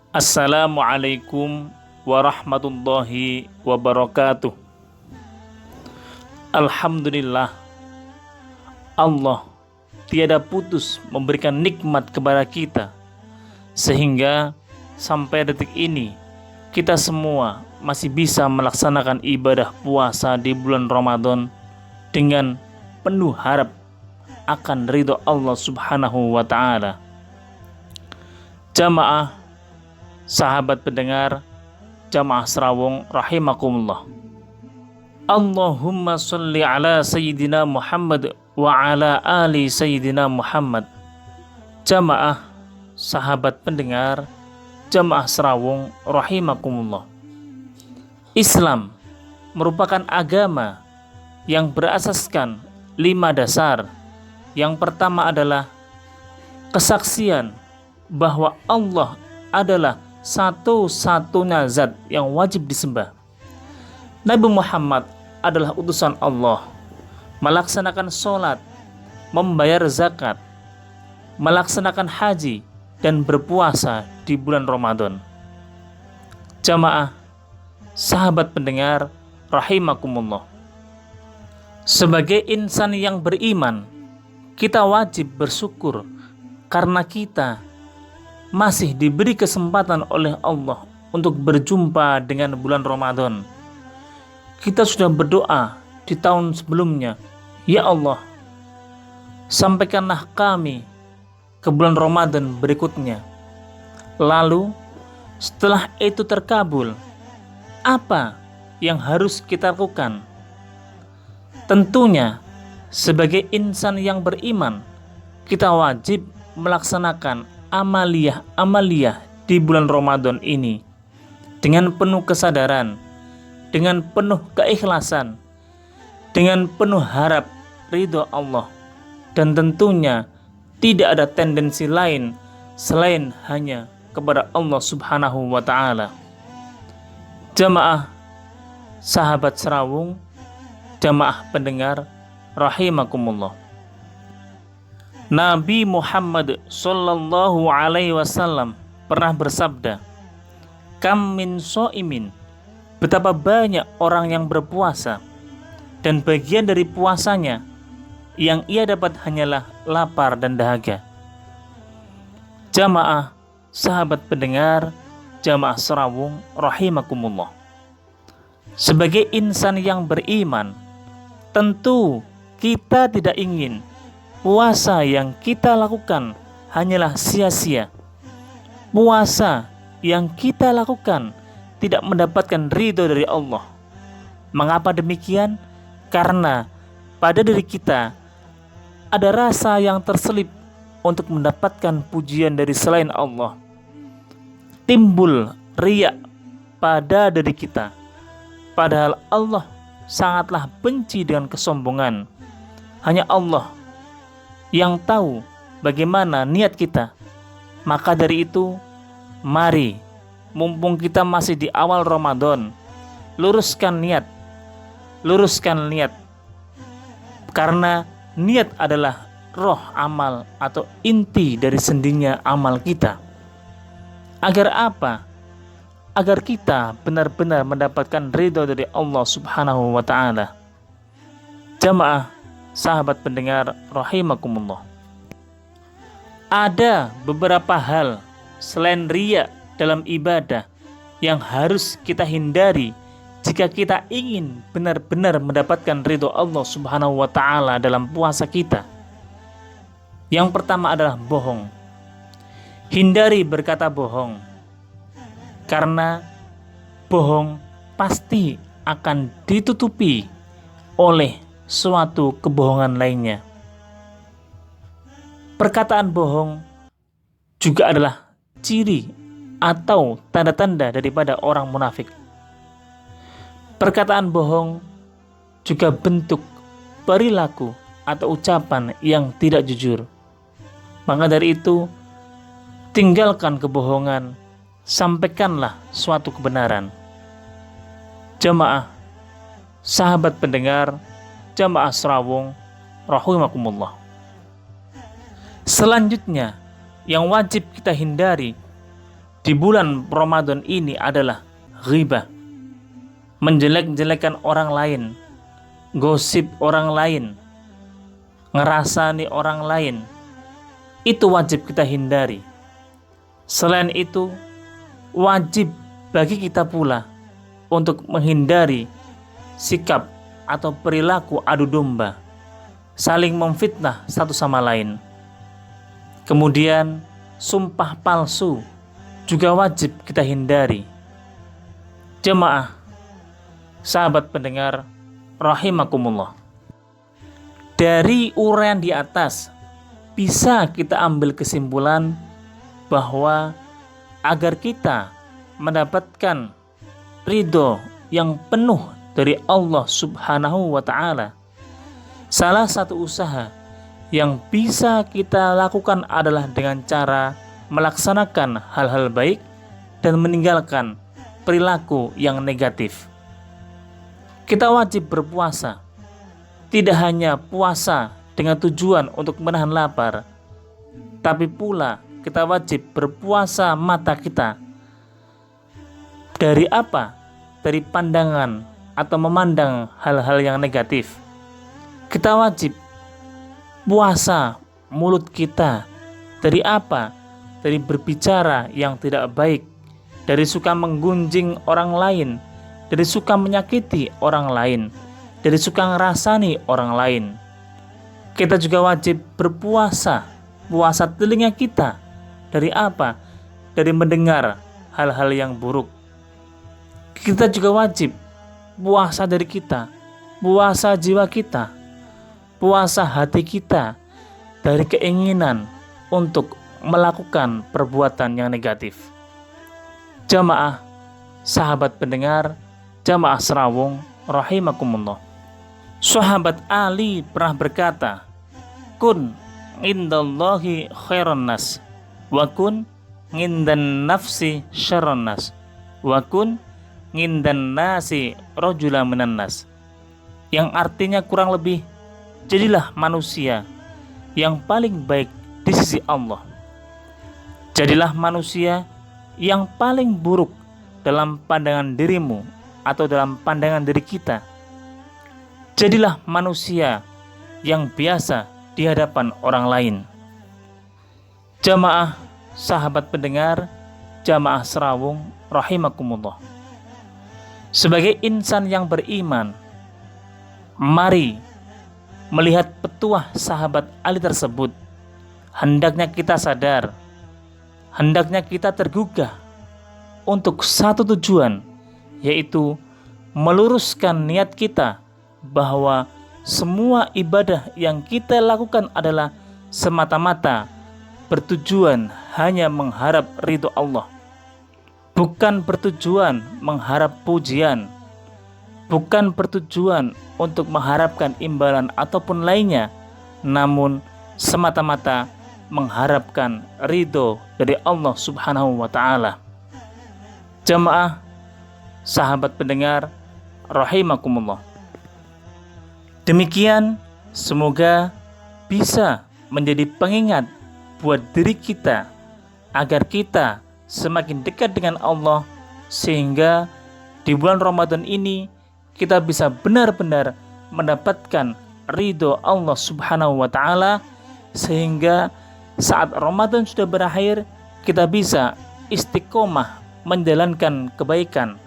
Assalamualaikum warahmatullahi wabarakatuh. Alhamdulillah, Allah tiada putus memberikan nikmat kepada kita, sehingga sampai detik ini kita semua masih bisa melaksanakan ibadah puasa di bulan Ramadan dengan penuh harap akan ridho Allah Subhanahu wa Ta'ala. Jamaah, sahabat pendengar, jamaah Serawung rahimakumullah. Allahumma sholli ala Sayyidina Muhammad wa ala ali Sayyidina Muhammad. Jamaah, sahabat pendengar, jamaah Serawung rahimakumullah. Islam merupakan agama yang berasaskan 5 dasar. Yang pertama adalah kesaksian bahwa Allah adalah satu-satunya zat yang wajib disembah. Nabi Muhammad adalah utusan Allah, melaksanakan sholat, membayar zakat, melaksanakan haji, dan berpuasa di bulan Ramadan. Jamaah, sahabat pendengar rahimakumullah. Sebagai insan yang beriman, kita wajib bersyukur karena kita masih diberi kesempatan oleh Allah untuk berjumpa dengan bulan Ramadan. Kita sudah berdoa di tahun sebelumnya, ya Allah, sampaikanlah kami ke bulan Ramadan berikutnya. Lalu setelah itu terkabul, apa yang harus kita lakukan? Tentunya sebagai insan yang beriman, kita wajib melaksanakan amaliyah di bulan Ramadan ini dengan penuh kesadaran, dengan penuh keikhlasan, dengan penuh harap ridho Allah, dan tentunya tidak ada tendensi lain selain hanya kepada Allah Subhanahu wa Ta'ala. Jamaah sahabat Serawung, jamaah pendengar rahimakumullah. Nabi Muhammad sallallahu alaihi wasallam pernah bersabda, "Kam min sho'imin," betapa banyak orang yang berpuasa dan bagian dari puasanya yang ia dapat hanyalah lapar dan dahaga. Jamaah sahabat pendengar, jamaah Serawung rahimakumullah. Sebagai insan yang beriman, tentu kita tidak ingin puasa yang kita lakukan hanyalah sia-sia. Puasa yang kita lakukan tidak mendapatkan ridho dari Allah. Mengapa demikian? Karena pada diri kita ada rasa yang terselip untuk mendapatkan pujian dari selain Allah. Timbul riya pada diri kita. Padahal Allah sangatlah benci dengan kesombongan. Hanya Allah yang tahu bagaimana niat kita. Maka dari itu, mari, mumpung kita masih di awal Ramadan, luruskan niat. Karena niat adalah roh amal atau inti dari sendinya amal kita. Agar apa? Agar kita benar-benar mendapatkan ridho dari Allah Subhanahu wa Ta'ala. Jamaah sahabat pendengar rahimakumullah. Ada beberapa hal selain riya dalam ibadah yang harus kita hindari jika kita ingin benar-benar mendapatkan ridho Allah Subhanahu wa Ta'ala dalam puasa kita. Yang pertama adalah bohong. Hindari berkata bohong, karena bohong pasti akan ditutupi oleh suatu kebohongan lainnya. Perkataan bohong juga adalah ciri atau tanda-tanda daripada orang munafik. Perkataan bohong juga bentuk perilaku atau ucapan yang tidak jujur. Maka dari itu, tinggalkan kebohongan, sampaikanlah suatu kebenaran. Jamaah sahabat pendengar, jamaah Serawung rahimakumullah. Selanjutnya yang wajib kita hindari di bulan Ramadan ini adalah ghibah, menjelek-jelekan orang lain, gosip orang lain, ngerasani orang lain. Itu wajib kita hindari. Selain itu, wajib bagi kita pula untuk menghindari sikap atau perilaku adu domba, saling memfitnah satu sama lain. Kemudian, sumpah palsu juga wajib kita hindari. Jemaah, sahabat pendengar rahimakumullah. Dari uraian di atas bisa kita ambil kesimpulan bahwa agar kita mendapatkan ridho yang penuh dari Allah Subhanahu wa Ta'ala, salah satu usaha yang bisa kita lakukan adalah dengan cara melaksanakan hal-hal baik dan meninggalkan perilaku yang negatif. Kita wajib berpuasa, tidak hanya puasa dengan tujuan untuk menahan lapar, tapi pula kita wajib berpuasa mata kita. Dari apa? Dari pandangan atau memandang hal-hal yang negatif. Kita wajib puasa mulut kita. Dari apa? Dari berbicara yang tidak baik, dari suka menggunjing orang lain, dari suka menyakiti orang lain, dari suka ngerasani orang lain. Kita juga wajib berpuasa, puasa telinga kita. Dari apa? Dari mendengar hal-hal yang buruk. Kita juga wajib puasa dari kita, puasa jiwa kita, puasa hati kita dari keinginan untuk melakukan perbuatan yang negatif. Jamaah, sahabat pendengar, jamaah serawung rahimakumullah. Sahabat Ali pernah berkata, "Kun indallahi khairan nas, wa kun ngindan nafsi syarran nas, wa kun ngindan nasi rajula minan nas." Yang artinya kurang lebih, jadilah manusia yang paling baik di sisi Allah. Jadilah manusia yang paling buruk dalam pandangan dirimu atau dalam pandangan diri kita. Jadilah manusia yang biasa di hadapan orang lain. Jamaah sahabat pendengar, jamaah serawung rahimakumullah. Sebagai insan yang beriman, mari melihat petuah sahabat Ali tersebut, hendaknya kita sadar, hendaknya kita tergugah untuk satu tujuan, yaitu meluruskan niat kita bahwa semua ibadah yang kita lakukan adalah semata-mata bertujuan hanya mengharap ridho Allah, bukan bertujuan mengharap pujian, bukan bertujuan untuk mengharapkan imbalan ataupun lainnya, namun semata-mata mengharapkan ridho dari Allah Subhanahu wa Ta'ala. Jamaah sahabat pendengar rahimakumullah. Demikian, semoga bisa menjadi pengingat buat diri kita agar kita semakin dekat dengan Allah, sehingga di bulan Ramadan ini kita bisa benar-benar mendapatkan ridho Allah Subhanahu wa Ta'ala, sehingga saat Ramadan sudah berakhir kita bisa istiqomah menjalankan kebaikan,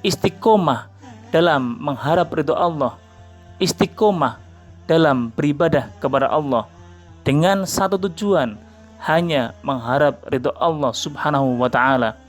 istiqomah dalam mengharap ridho Allah, istiqomah dalam beribadah kepada Allah dengan satu tujuan, hanya mengharap ridho Allah Subhanahu wa Ta'ala.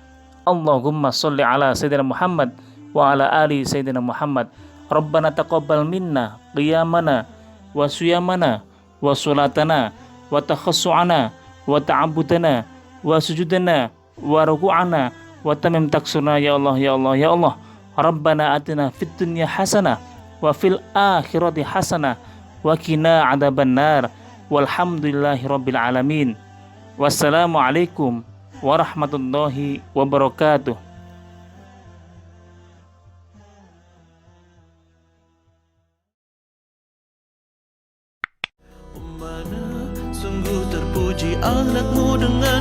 Allahumma sholli ala Sayyidina Muhammad wa ala ali Sayyidina Muhammad. Rabbana taqabbal minna qiyamana wa suyamana wa sulatana wa takhassu'ana wa ta'abudana wa sujudana wa ruku'ana wa tamim taksurna ya Allah ya Allah ya Allah. Rabbana atina fid dunya hasanah wa fil akhirati hasanah wa qina adzabannar. Walhamdulillahi rabbil alamin. Wassalamualaikum warahmatullahi wabarakatuh. Mana sungguh terpuji alatmu dengan